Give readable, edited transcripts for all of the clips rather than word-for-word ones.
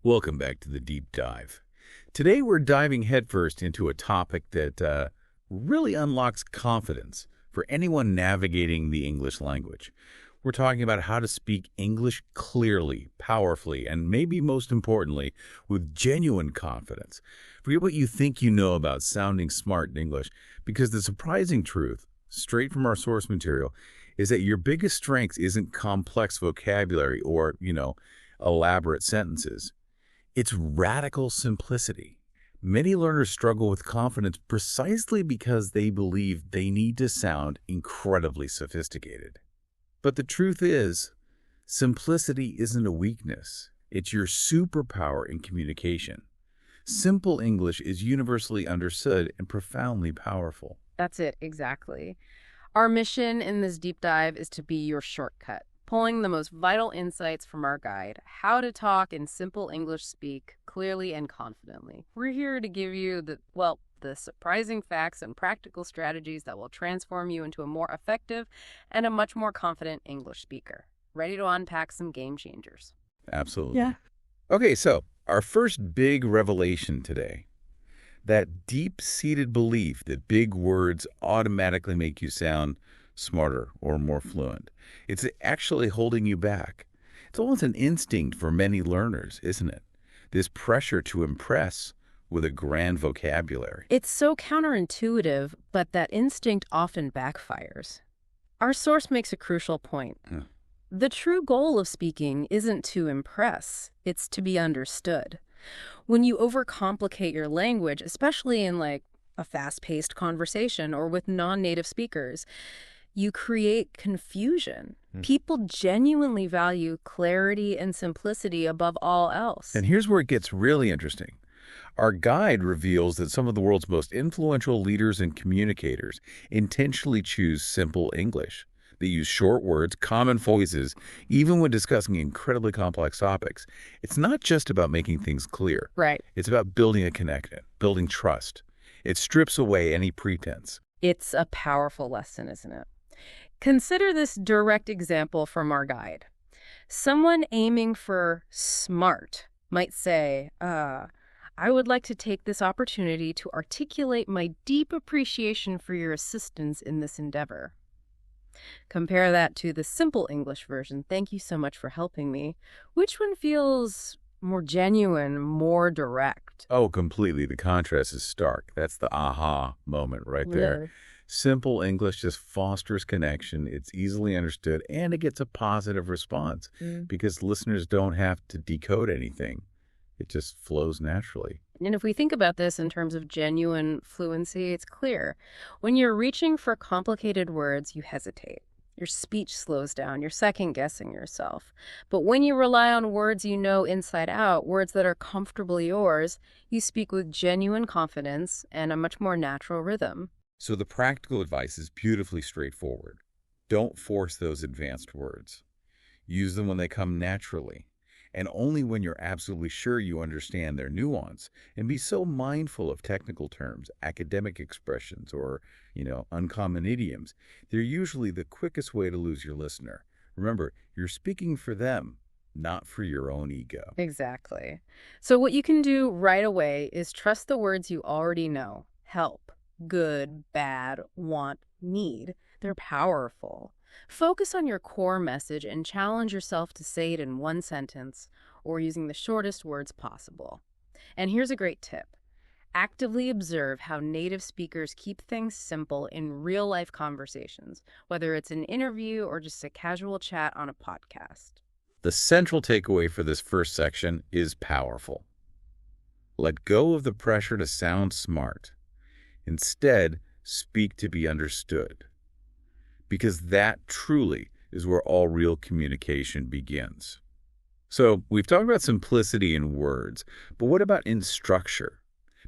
Welcome back to the Deep Dive. Today we're diving headfirst into a topic that really unlocks confidence for anyone navigating the English language. We're talking about how to speak English clearly, powerfully, and maybe most importantly, with genuine confidence. Forget what you think you know about sounding smart in English, because the surprising truth, straight from our source material, is that your biggest strength isn't complex vocabulary or, elaborate sentences. It's radical simplicity. Many learners struggle with confidence precisely because they believe they need to sound incredibly sophisticated. But the truth is, simplicity isn't a weakness. It's your superpower in communication. Simple English is universally understood and profoundly powerful. That's it, exactly. Our mission in this deep dive is to be your shortcut, pulling the most vital insights from our guide, how to talk in simple English speak clearly and confidently. We're here to give you the surprising facts and practical strategies that will transform you into a more effective and a much more confident English speaker. Ready to unpack some game changers? Absolutely. Yeah. Okay, so our first big revelation today. That deep-seated belief that big words automatically make you sound smarter or more fluent. It's actually holding you back. It's almost an instinct for many learners, isn't it? This pressure to impress with a grand vocabulary. It's so counterintuitive, but that instinct often backfires. Our source makes a crucial point. The true goal of speaking isn't to impress, it's to be understood. When you overcomplicate your language, especially in a fast-paced conversation or with non-native speakers, you create confusion. People genuinely value clarity and simplicity above all else. And here's where it gets really interesting. Our guide reveals that some of the world's most influential leaders and communicators intentionally choose simple English. They use short words, common phrases, even when discussing incredibly complex topics. It's not just about making things clear. Right. It's about building a connection, building trust. It strips away any pretense. It's a powerful lesson, isn't it? Consider this direct example from our guide. Someone aiming for smart might say, I would like to take this opportunity to articulate my deep appreciation for your assistance in this endeavor. Compare that to the simple English version, thank you so much for helping me. Which one feels more genuine, more direct? Oh, completely. The contrast is stark. That's the aha moment right there. Really? Simple English just fosters connection. It's easily understood, and it gets a positive response because listeners don't have to decode anything. It just flows naturally. And if we think about this in terms of genuine fluency, it's clear. When you're reaching for complicated words, you hesitate. Your speech slows down. You're second-guessing yourself. But when you rely on words you know inside out, words that are comfortably yours, you speak with genuine confidence and a much more natural rhythm. So the practical advice is beautifully straightforward. Don't force those advanced words. Use them when they come naturally, and only when you're absolutely sure you understand their nuance. And be so mindful of technical terms, academic expressions, or, uncommon idioms. They're usually the quickest way to lose your listener. Remember, you're speaking for them, not for your own ego. Exactly. So what you can do right away is trust the words you already know. Help, good, bad, want, need. They're powerful. Focus on your core message and challenge yourself to say it in one sentence or using the shortest words possible. And here's a great tip. Actively observe how native speakers keep things simple in real-life conversations, whether it's an interview or just a casual chat on a podcast. The central takeaway for this first section is powerful. Let go of the pressure to sound smart. Instead, speak to be understood. Because that truly is where all real communication begins. So we've talked about simplicity in words, but what about in structure?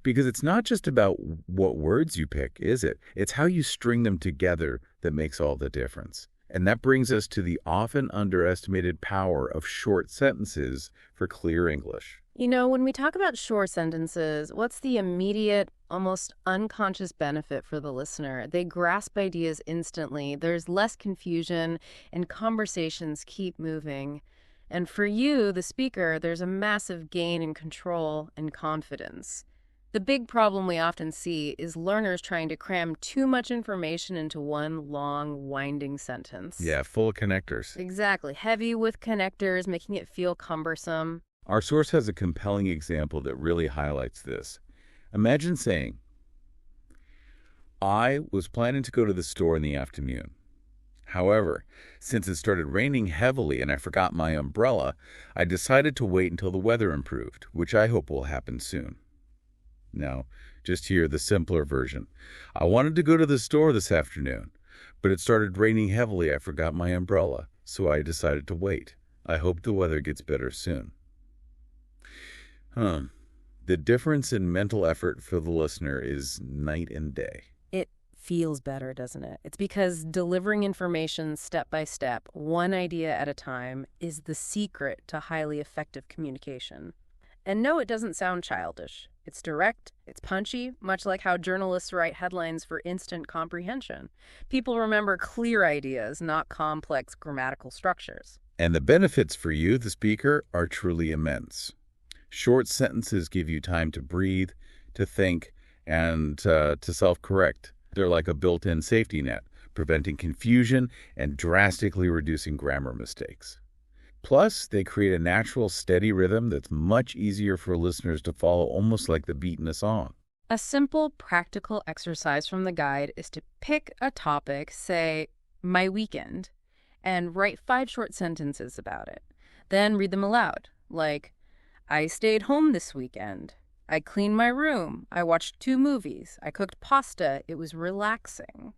Because it's not just about what words you pick, is it? It's how you string them together that makes all the difference. And that brings us to the often underestimated power of short sentences for clear English. When we talk about short sentences, what's the immediate, almost unconscious benefit for the listener? They grasp ideas instantly, there's less confusion, and conversations keep moving. And for you, the speaker, there's a massive gain in control and confidence. The big problem we often see is learners trying to cram too much information into one long, winding sentence. Yeah, full of connectors. Exactly. Heavy with connectors, making it feel cumbersome. Our source has a compelling example that really highlights this. Imagine saying, I was planning to go to the store in the afternoon. However, since it started raining heavily and I forgot my umbrella, I decided to wait until the weather improved, which I hope will happen soon. Now, just hear the simpler version. I wanted to go to the store this afternoon, but it started raining heavily. I forgot my umbrella, so I decided to wait. I hope the weather gets better soon. The difference in mental effort for the listener is night and day. It feels better, doesn't it? It's because delivering information step by step, one idea at a time, is the secret to highly effective communication. And no, it doesn't sound childish. It's direct, it's punchy, much like how journalists write headlines for instant comprehension. People remember clear ideas, not complex grammatical structures. And the benefits for you, the speaker, are truly immense. Short sentences give you time to breathe, to think, and to self-correct. They're like a built-in safety net, preventing confusion and drastically reducing grammar mistakes. Plus, they create a natural, steady rhythm that's much easier for listeners to follow, almost like the beat in a song. A simple, practical exercise from the guide is to pick a topic, say, my weekend, and write 5 short sentences about it. Then read them aloud, like, I stayed home this weekend. I cleaned my room. I watched 2 movies. I cooked pasta. It was relaxing.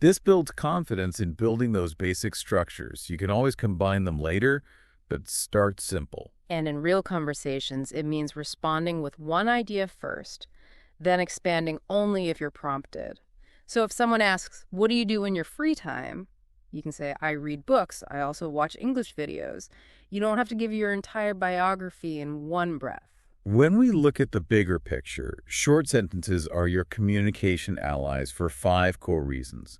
This builds confidence in building those basic structures. You can always combine them later, but start simple. And in real conversations, it means responding with one idea first, then expanding only if you're prompted. So if someone asks, what do you do in your free time? You can say, I read books. I also watch English videos. You don't have to give your entire biography in one breath. When we look at the bigger picture, short sentences are your communication allies for 5 core reasons.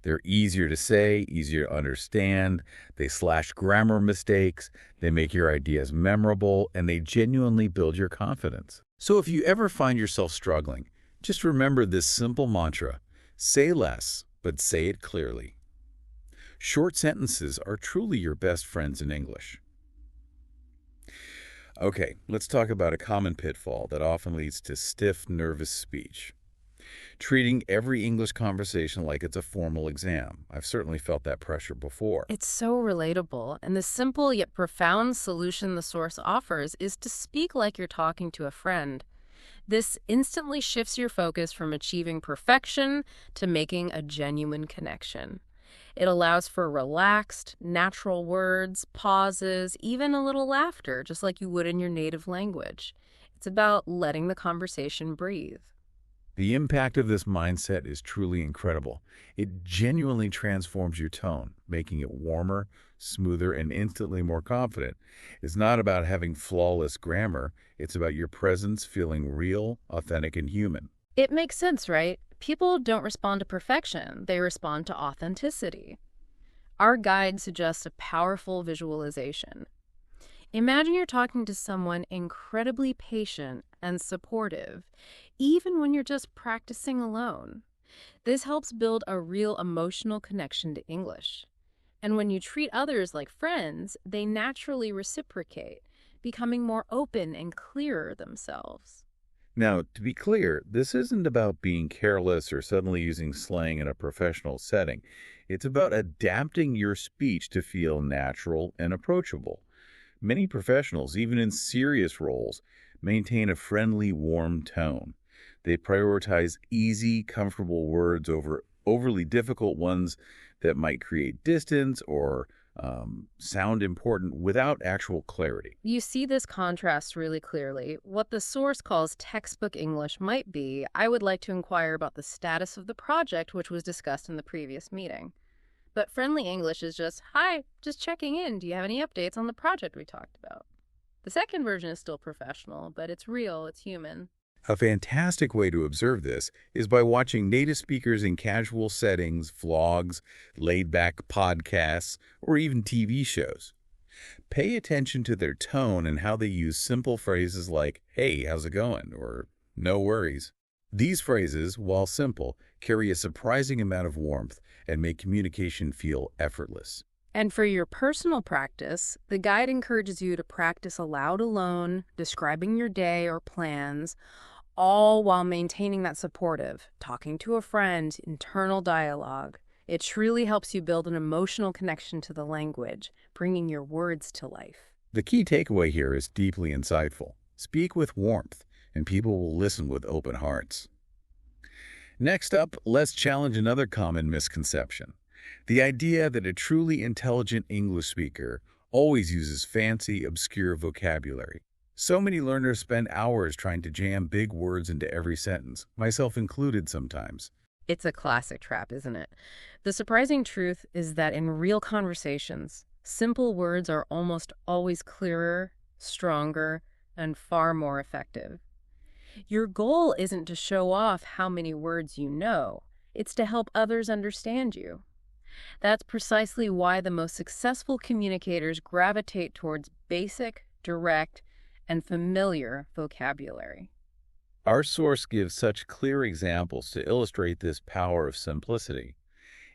They're easier to say, easier to understand, they slash grammar mistakes, they make your ideas memorable, and they genuinely build your confidence. So if you ever find yourself struggling, just remember this simple mantra: say less, but say it clearly. Short sentences are truly your best friends in English. Okay, let's talk about a common pitfall that often leads to stiff, nervous speech. Treating every English conversation like it's a formal exam. I've certainly felt that pressure before. It's so relatable, and the simple yet profound solution the source offers is to speak like you're talking to a friend. This instantly shifts your focus from achieving perfection to making a genuine connection. It allows for relaxed, natural words, pauses, even a little laughter, just like you would in your native language. It's about letting the conversation breathe. The impact of this mindset is truly incredible. It genuinely transforms your tone, making it warmer, smoother, and instantly more confident. It's not about having flawless grammar. It's about your presence feeling real, authentic, and human. It makes sense, right? People don't respond to perfection. They respond to authenticity. Our guide suggests a powerful visualization. Imagine you're talking to someone incredibly patient and supportive, even when you're just practicing alone. This helps build a real emotional connection to English. And when you treat others like friends, they naturally reciprocate, becoming more open and clearer themselves. Now, to be clear, this isn't about being careless or suddenly using slang in a professional setting. It's about adapting your speech to feel natural and approachable. Many professionals, even in serious roles, maintain a friendly, warm tone. They prioritize easy, comfortable words over overly difficult ones that might create distance or sound important without actual clarity. You see this contrast really clearly. What the source calls textbook English might be, I would like to inquire about the status of the project, which was discussed in the previous meeting. But friendly English is just, hi, just checking in. Do you have any updates on the project we talked about? The second version is still professional, but it's real, it's human. A fantastic way to observe this is by watching native speakers in casual settings, vlogs, laid-back podcasts, or even TV shows. Pay attention to their tone and how they use simple phrases like, "Hey, how's it going?" or "No worries." These phrases, while simple, carry a surprising amount of warmth and make communication feel effortless. And for your personal practice, the guide encourages you to practice aloud alone, describing your day or plans, all while maintaining that supportive, talking to a friend, internal dialogue. It truly helps you build an emotional connection to the language, bringing your words to life. The key takeaway here is deeply insightful. Speak with warmth, and people will listen with open hearts. Next up, let's challenge another common misconception. The idea that a truly intelligent English speaker always uses fancy, obscure vocabulary. So many learners spend hours trying to jam big words into every sentence, myself included sometimes. It's a classic trap, isn't it? The surprising truth is that in real conversations, simple words are almost always clearer, stronger, and far more effective. Your goal isn't to show off how many words you know. It's to help others understand you. That's precisely why the most successful communicators gravitate towards basic, direct, and familiar vocabulary. Our source gives such clear examples to illustrate this power of simplicity.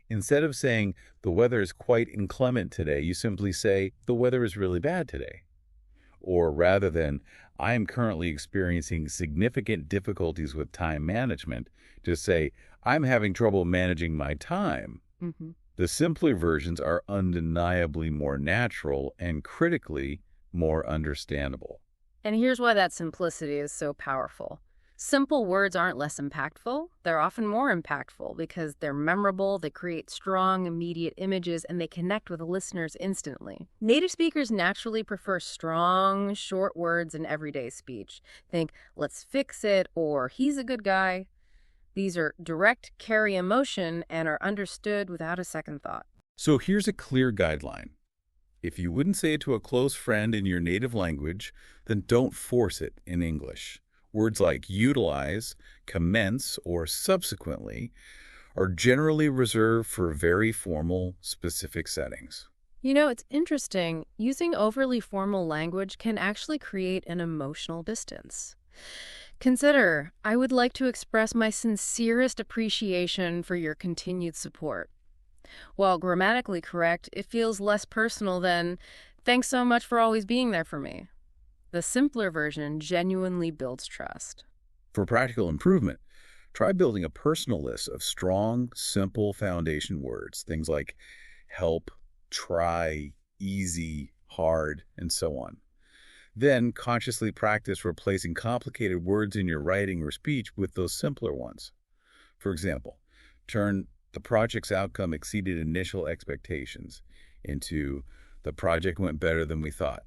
Instead of saying, "The weather is quite inclement today," you simply say, "The weather is really bad today." Or rather than, "I am currently experiencing significant difficulties with time management," just say, "I'm having trouble managing my time." Mm-hmm. The simpler versions are undeniably more natural and critically more understandable. And here's why that simplicity is so powerful. Simple words aren't less impactful. They're often more impactful because they're memorable, they create strong, immediate images, and they connect with listeners instantly. Native speakers naturally prefer strong, short words in everyday speech. Think, "let's fix it," or "he's a good guy." These are direct, carry emotion, and are understood without a second thought. So here's a clear guideline. If you wouldn't say it to a close friend in your native language, then don't force it in English. Words like utilize, commence, or subsequently are generally reserved for very formal, specific settings. You know, it's interesting. Using overly formal language can actually create an emotional distance. Consider, "I would like to express my sincerest appreciation for your continued support." While grammatically correct, it feels less personal than, "Thanks so much for always being there for me." The simpler version genuinely builds trust. For practical improvement, try building a personal list of strong, simple foundation words, things like help, try, easy, hard, and so on. Then consciously practice replacing complicated words in your writing or speech with those simpler ones. For example, turn "the project's outcome exceeded initial expectations" into "the project went better than we thought."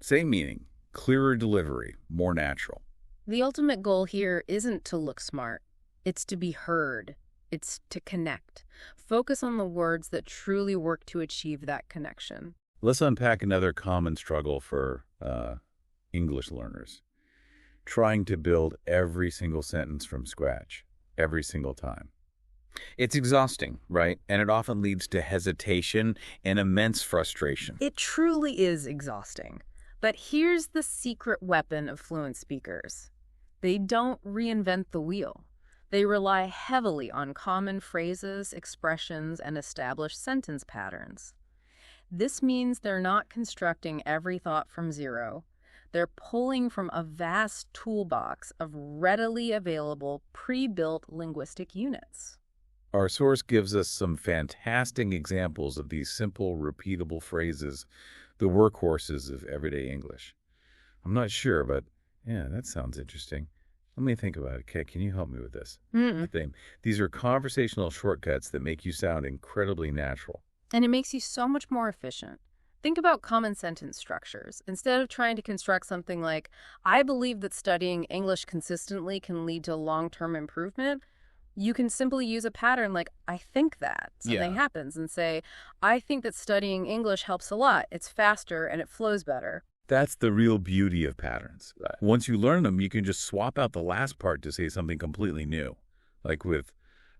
Same meaning, clearer delivery, more natural. The ultimate goal here isn't to look smart. It's to be heard. It's to connect. Focus on the words that truly work to achieve that connection. Let's unpack another common struggle for English learners. Trying to build every single sentence from scratch, every single time. It's exhausting, right? And it often leads to hesitation and immense frustration. It truly is exhausting. But here's the secret weapon of fluent speakers. They don't reinvent the wheel. They rely heavily on common phrases, expressions, and established sentence patterns. This means they're not constructing every thought from zero. They're pulling from a vast toolbox of readily available, pre-built linguistic units. Our source gives us some fantastic examples of these simple, repeatable phrases, the workhorses of everyday English. I'm not sure, but yeah, that sounds interesting. Let me think about it. Okay, can you help me with this? These are conversational shortcuts that make you sound incredibly natural. And it makes you so much more efficient. Think about common sentence structures. Instead of trying to construct something like, "I believe that studying English consistently can lead to long-term improvement," you can simply use a pattern like, "I think that." Something happens and say, "I think that studying English helps a lot. It's faster and it flows better." That's the real beauty of patterns. Right. Once you learn them, you can just swap out the last part to say something completely new. Like with,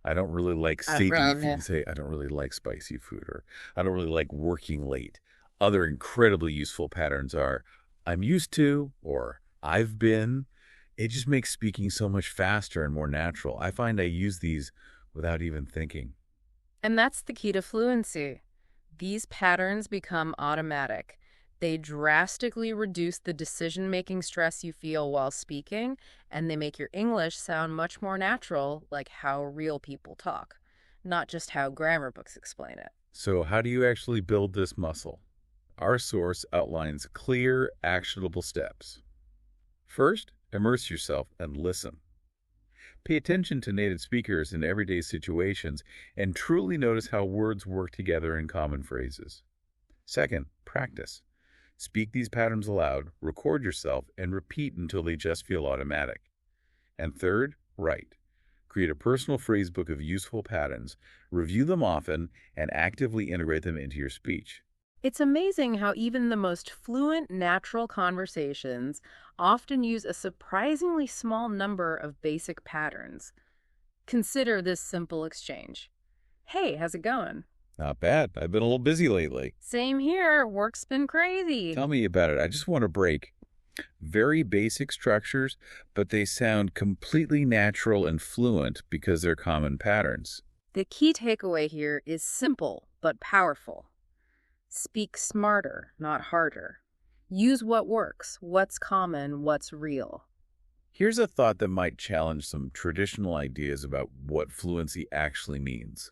"I don't really like steak," you can say, "I don't really like spicy food," or "I don't really like working late." Other incredibly useful patterns are I'm used to or I've been. It just makes speaking so much faster and more natural. I find I use these without even thinking. And that's the key to fluency. These patterns become automatic. They drastically reduce the decision-making stress you feel while speaking, and they make your English sound much more natural, like how real people talk, not just how grammar books explain it. So how do you actually build this muscle? Our source outlines clear, actionable steps. First, immerse yourself and listen. Pay attention to native speakers in everyday situations and truly notice how words work together in common phrases. Second, practice. Speak these patterns aloud, record yourself, and repeat until they just feel automatic. And third, write. Create a personal phrase book of useful patterns, review them often, and actively integrate them into your speech. It's amazing how even the most fluent, natural conversations often use a surprisingly small number of basic patterns. Consider this simple exchange. Hey, how's it going? Not bad. I've been a little busy lately. Same here. Work's been crazy. Tell me about it. I just want a break. Very basic structures, but they sound completely natural and fluent because they're common patterns. The key takeaway here is simple but powerful. Speak smarter, not harder. Use what works, what's common, what's real. Here's a thought that might challenge some traditional ideas about what fluency actually means.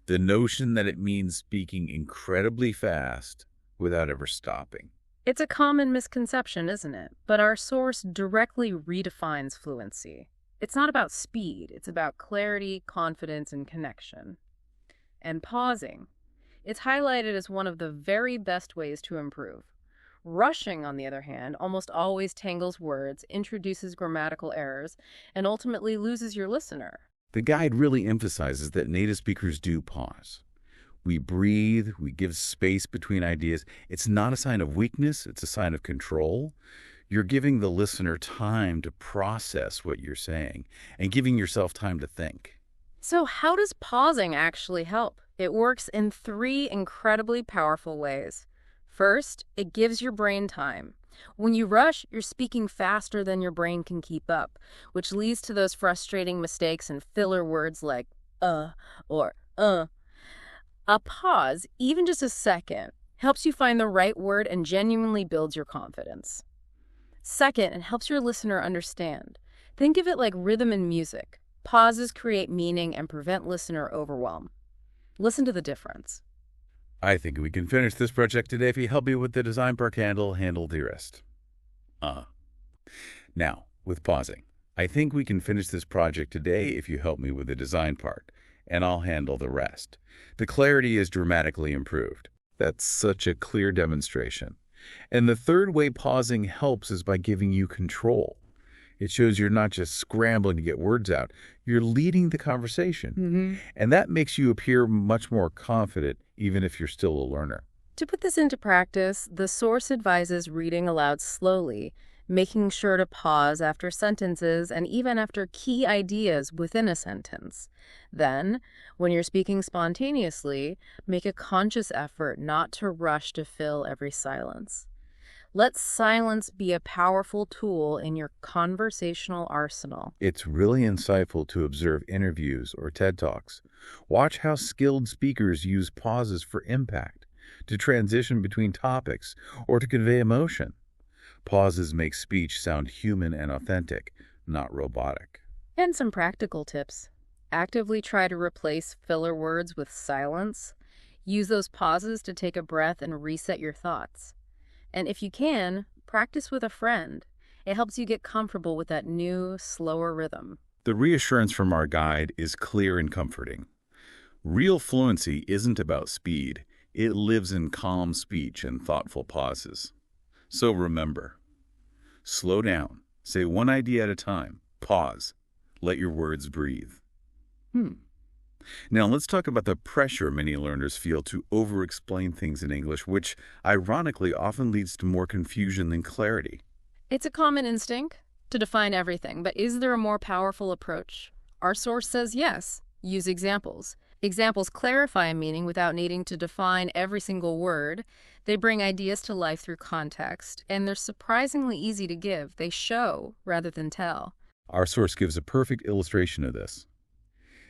The notion that it means speaking incredibly fast without ever stopping. It's a common misconception, isn't it? But our source directly redefines fluency. It's not about speed, it's about clarity, confidence, and connection. And pausing. It's highlighted as one of the very best ways to improve. Rushing, on the other hand, almost always tangles words, introduces grammatical errors, and ultimately loses your listener. The guide really emphasizes that native speakers do pause. We breathe, we give space between ideas. It's not a sign of weakness, it's a sign of control. You're giving the listener time to process what you're saying and giving yourself time to think. So how does pausing actually help? It works in 3 incredibly powerful ways. First, it gives your brain time. When you rush, you're speaking faster than your brain can keep up, which leads to those frustrating mistakes and filler words like or A pause, even just a second, helps you find the right word and genuinely builds your confidence. Second, it helps your listener understand. Think of it like rhythm in music. Pauses create meaning and prevent listener overwhelm. Listen to the difference. I think we can finish this project today if you help me with the design part handle the rest. Now, with pausing, I think we can finish this project today if you help me with the design part, and I'll handle the rest. The clarity is dramatically improved. That's such a clear demonstration. And the third way pausing helps is by giving you control. It shows you're not just scrambling to get words out, you're leading the conversation. And that makes you appear much more confident, even if you're still a learner. To put this into practice, the source advises reading aloud slowly, making sure to pause after sentences and even after key ideas within a sentence. Then, when you're speaking spontaneously, make a conscious effort not to rush to fill every silence. Let silence be a powerful tool in your conversational arsenal. It's really insightful to observe interviews or TED Talks. Watch how skilled speakers use pauses for impact, to transition between topics, or to convey emotion. Pauses make speech sound human and authentic, not robotic. And some practical tips. Actively try to replace filler words with silence. Use those pauses to take a breath and reset your thoughts. And if you can, practice with a friend. It helps you get comfortable with that new, slower rhythm. The reassurance from our guide is clear and comforting. Real fluency isn't about speed. It lives in calm speech and thoughtful pauses. So remember, slow down, say one idea at a time, pause, let your words breathe. Now let's talk about the pressure many learners feel to over-explain things in English, which ironically often leads to more confusion than clarity. It's a common instinct to define everything, but is there a more powerful approach? Our source says yes. Use examples. Examples clarify a meaning without needing to define every single word. They bring ideas to life through context, and they're surprisingly easy to give. They show rather than tell. Our source gives a perfect illustration of this.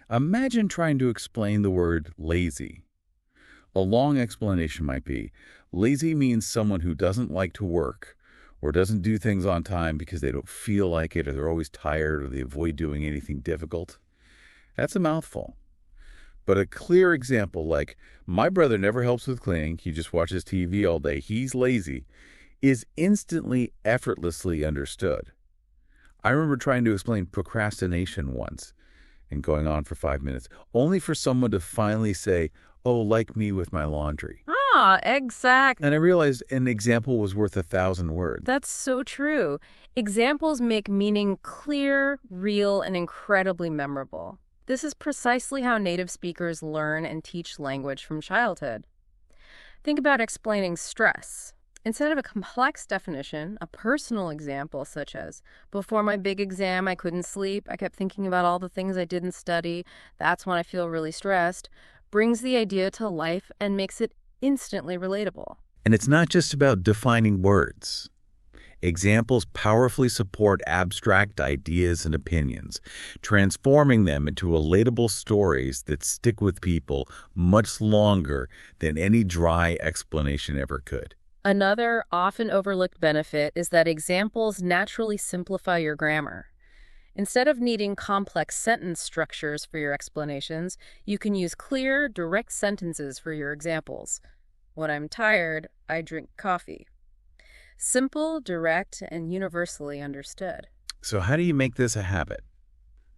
Imagine trying to explain the word lazy. A long explanation might be, lazy means someone who doesn't like to work or doesn't do things on time because they don't feel like it, or they're always tired, or they avoid doing anything difficult. That's a mouthful. But a clear example like, my brother never helps with cleaning, he just watches TV all day, he's lazy, is instantly, effortlessly understood. I remember trying to explain procrastination once and going on for 5 minutes, only for someone to finally say, oh, like me with my laundry. Ah, exact. And I realized an example was worth 1,000 words. That's so true. Examples make meaning clear, real, and incredibly memorable. This is precisely how native speakers learn and teach language from childhood. Think about explaining stress. Instead of a complex definition, a personal example such as, before my big exam, I couldn't sleep. I kept thinking about all the things I didn't study. That's when I feel really stressed, brings the idea to life and makes it instantly relatable. And it's not just about defining words. Examples powerfully support abstract ideas and opinions, transforming them into relatable stories that stick with people much longer than any dry explanation ever could. Another often overlooked benefit is that examples naturally simplify your grammar. Instead of needing complex sentence structures for your explanations, you can use clear, direct sentences for your examples. When I'm tired, I drink coffee. Simple, direct, and universally understood. So how do you make this a habit?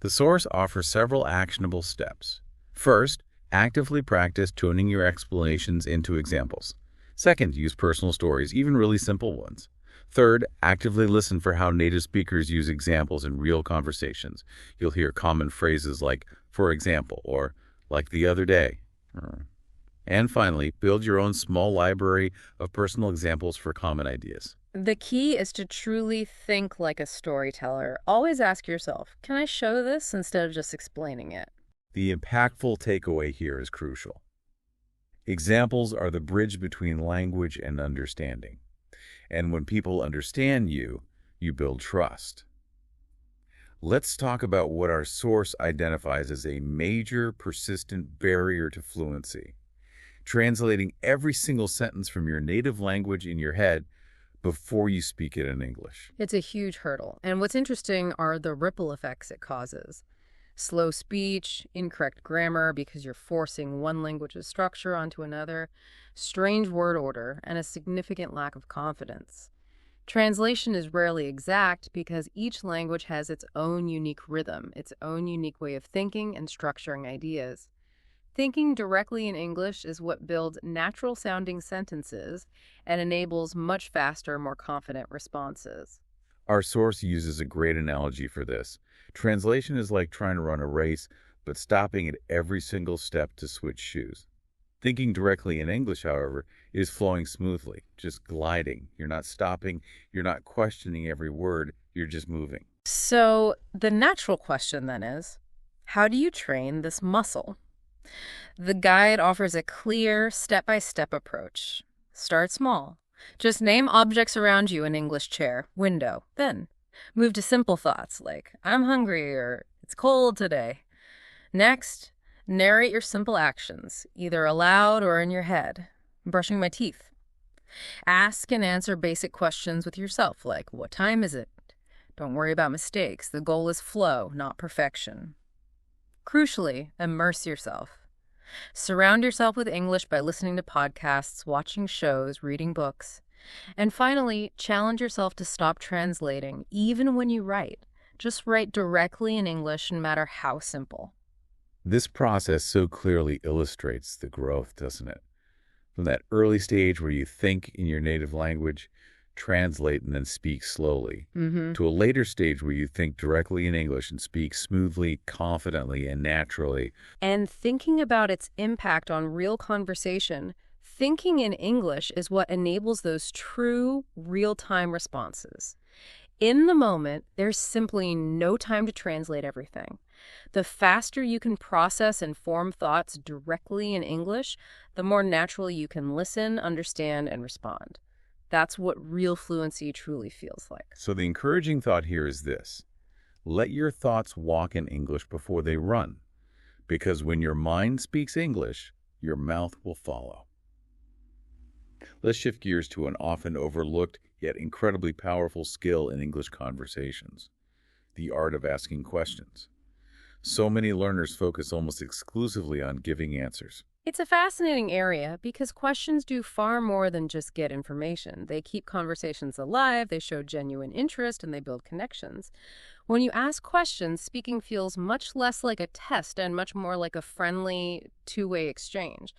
The source offers several actionable steps. First, actively practice tuning your explanations into examples. Second, use personal stories, even really simple ones. Third, actively listen for how native speakers use examples in real conversations. You'll hear common phrases like, for example, or like the other day. And finally, build your own small library of personal examples for common ideas. The key is to truly think like a storyteller. Always ask yourself, can I show this instead of just explaining it? The impactful takeaway here is crucial. Examples are the bridge between language and understanding. And when people understand you, you build trust. Let's talk about what our source identifies as a major, persistent barrier to fluency. Translating every single sentence from your native language in your head before you speak it in English. It's a huge hurdle. And what's interesting are the ripple effects it causes. Slow speech, incorrect grammar because you're forcing one language's structure onto another, strange word order, and a significant lack of confidence. Translation is rarely exact because each language has its own unique rhythm, its own unique way of thinking and structuring ideas. Thinking directly in English is what builds natural-sounding sentences and enables much faster, more confident responses. Our source uses a great analogy for this. Translation is like trying to run a race, but stopping at every single step to switch shoes. Thinking directly in English, however, is flowing smoothly, just gliding. You're not stopping, you're not questioning every word, you're just moving. So the natural question then is, how do you train this muscle? The guide offers a clear, step-by-step approach. Start small. Just name objects around you: an English chair, window. Then move to simple thoughts like, I'm hungry, or it's cold today. Next, narrate your simple actions, either aloud or in your head. Brushing my teeth. Ask and answer basic questions with yourself like, what time is it? Don't worry about mistakes. The goal is flow, not perfection. Crucially, immerse yourself. Surround yourself with English by listening to podcasts, watching shows, reading books. And finally, challenge yourself to stop translating, even when you write. Just write directly in English, no matter how simple. This process so clearly illustrates the growth, doesn't it? From that early stage where you think in your native language, translate, and then speak slowly, to a later stage where you think directly in English and speak smoothly, confidently, and naturally. And thinking about its impact on real conversation, thinking in English is what enables those true, real-time responses. In the moment, there's simply no time to translate everything. The faster you can process and form thoughts directly in English, the more naturally you can listen, understand, and respond. That's what real fluency truly feels like. So the encouraging thought here is this. Let your thoughts walk in English before they run, because when your mind speaks English, your mouth will follow. Let's shift gears to an often overlooked yet incredibly powerful skill in English conversations, the art of asking questions. So many learners focus almost exclusively on giving answers. It's a fascinating area because questions do far more than just get information. They keep conversations alive, they show genuine interest, and they build connections. When you ask questions, speaking feels much less like a test and much more like a friendly, two-way exchange.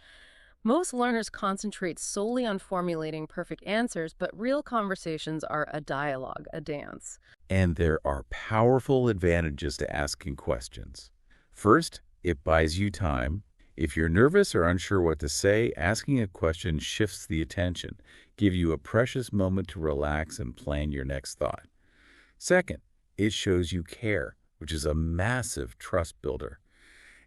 Most learners concentrate solely on formulating perfect answers, but real conversations are a dialogue, a dance. And there are powerful advantages to asking questions. First, it buys you time. If you're nervous or unsure what to say, asking a question shifts the attention, give you a precious moment to relax and plan your next thought. Second, it shows you care, which is a massive trust builder.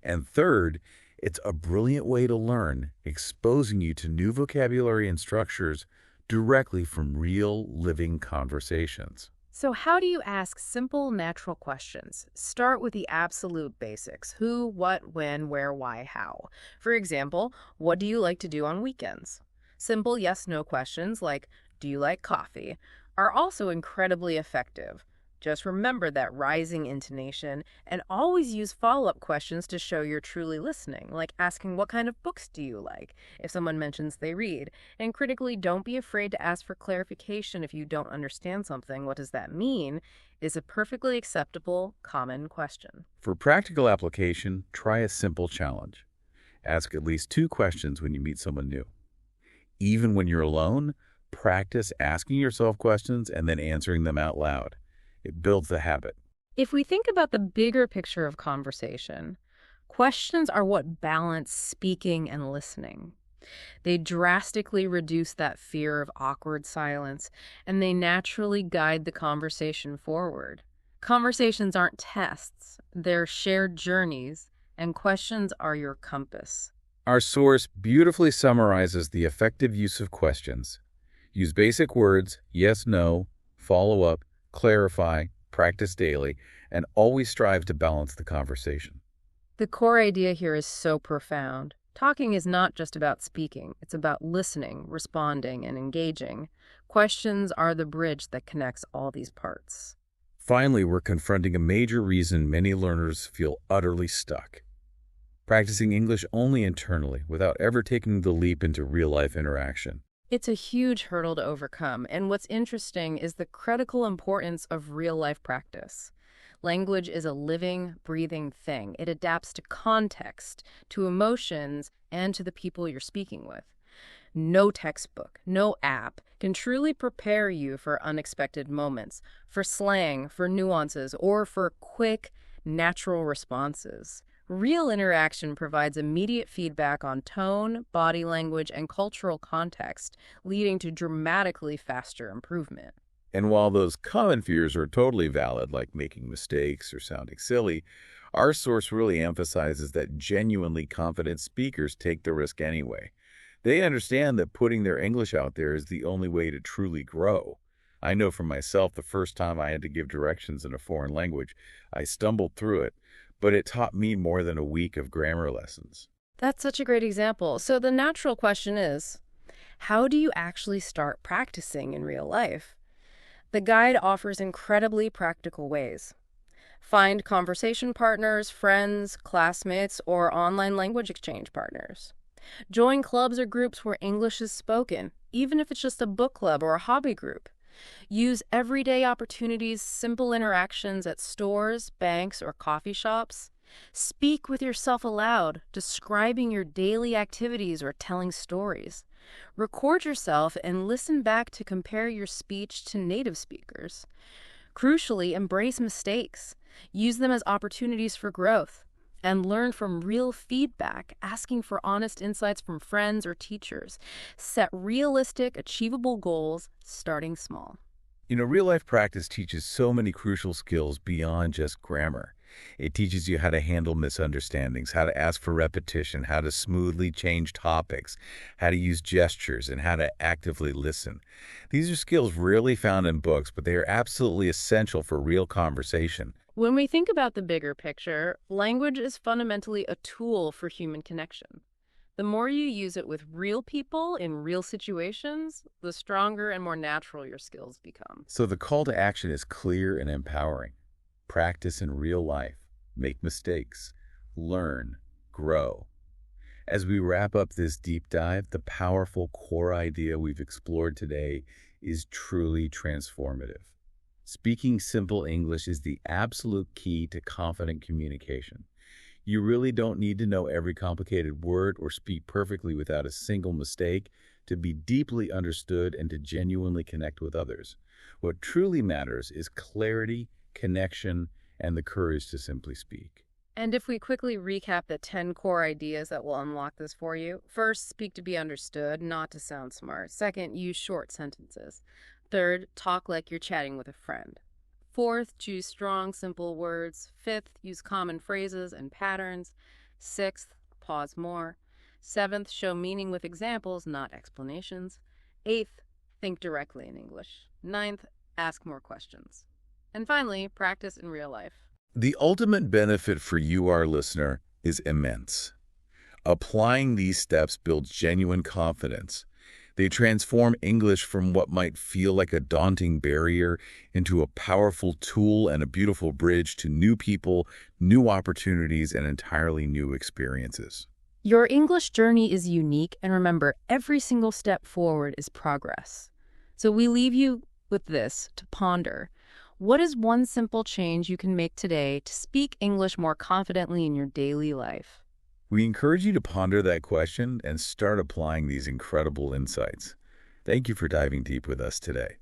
And third, it's a brilliant way to learn, exposing you to new vocabulary and structures directly from real, living conversations. So how do you ask simple, natural questions? Start with the absolute basics. Who, what, when, where, why, how. For example, what do you like to do on weekends? Simple yes/no questions like, do you like coffee, are also incredibly effective. Just remember that rising intonation and always use follow-up questions to show you're truly listening, like asking what kind of books do you like if someone mentions they read. And critically, don't be afraid to ask for clarification if you don't understand something. What does that mean? Is a perfectly acceptable, common question. For practical application, try a simple challenge. Ask at least 2 questions when you meet someone new. Even when you're alone, practice asking yourself questions and then answering them out loud. It builds the habit. If we think about the bigger picture of conversation, questions are what balance speaking and listening. They drastically reduce that fear of awkward silence, and they naturally guide the conversation forward. Conversations aren't tests, they're shared journeys, and questions are your compass. Our source beautifully summarizes the effective use of questions. Use basic words, yes, no, follow up, clarify, practice daily, and always strive to balance the conversation. The core idea here is so profound. Talking is not just about speaking. It's about listening, responding, and engaging. Questions are the bridge that connects all these parts. Finally, we're confronting a major reason many learners feel utterly stuck. Practicing English only internally without ever taking the leap into real-life interaction. It's a huge hurdle to overcome, and what's interesting is the critical importance of real-life practice. Language is a living, breathing thing. It adapts to context, to emotions, and to the people you're speaking with. No textbook, no app can truly prepare you for unexpected moments, for slang, for nuances, or for quick, natural responses. Real interaction provides immediate feedback on tone, body language, and cultural context, leading to dramatically faster improvement. And while those common fears are totally valid, like making mistakes or sounding silly, our source really emphasizes that genuinely confident speakers take the risk anyway. They understand that putting their English out there is the only way to truly grow. I know for myself, the first time I had to give directions in a foreign language, I stumbled through it, but it taught me more than a week of grammar lessons. That's such a great example. So the natural question is, how do you actually start practicing in real life? The guide offers incredibly practical ways. Find conversation partners, friends, classmates, or online language exchange partners. Join clubs or groups where English is spoken, even if it's just a book club or a hobby group. Use everyday opportunities, simple interactions at stores, banks, or coffee shops. Speak with yourself aloud, describing your daily activities or telling stories. Record yourself and listen back to compare your speech to native speakers. Crucially, embrace mistakes. Use them as opportunities for growth. And learn from real feedback, asking for honest insights from friends or teachers. Set realistic, achievable goals, starting small. Real-life practice teaches so many crucial skills beyond just grammar. It teaches you how to handle misunderstandings, how to ask for repetition, how to smoothly change topics, how to use gestures, and how to actively listen. These are skills rarely found in books, but they are absolutely essential for real conversation. When we think about the bigger picture, language is fundamentally a tool for human connection. The more you use it with real people in real situations, the stronger and more natural your skills become. So the call to action is clear and empowering. Practice in real life, make mistakes, learn, grow. As we wrap up this deep dive, the powerful core idea we've explored today is truly transformative. Speaking simple English is the absolute key to confident communication. You really don't need to know every complicated word or speak perfectly without a single mistake to be deeply understood and to genuinely connect with others. What truly matters is clarity, connection, and the courage to simply speak. And if we quickly recap the 10 core ideas that will unlock this for you, first, speak to be understood, not to sound smart. Second, use short sentences. Third, talk like you're chatting with a friend. Fourth, choose strong, simple words. Fifth, use common phrases and patterns. Sixth, pause more. Seventh, show meaning with examples, not explanations. Eighth, think directly in English. Ninth, ask more questions. And finally, practice in real life. The ultimate benefit for you, our listener, is immense. Applying these steps builds genuine confidence. They transform English from what might feel like a daunting barrier into a powerful tool and a beautiful bridge to new people, new opportunities, and entirely new experiences. Your English journey is unique, and remember, every single step forward is progress. So we leave you with this to ponder. What is one simple change you can make today to speak English more confidently in your daily life? We encourage you to ponder that question and start applying these incredible insights. Thank you for diving deep with us today.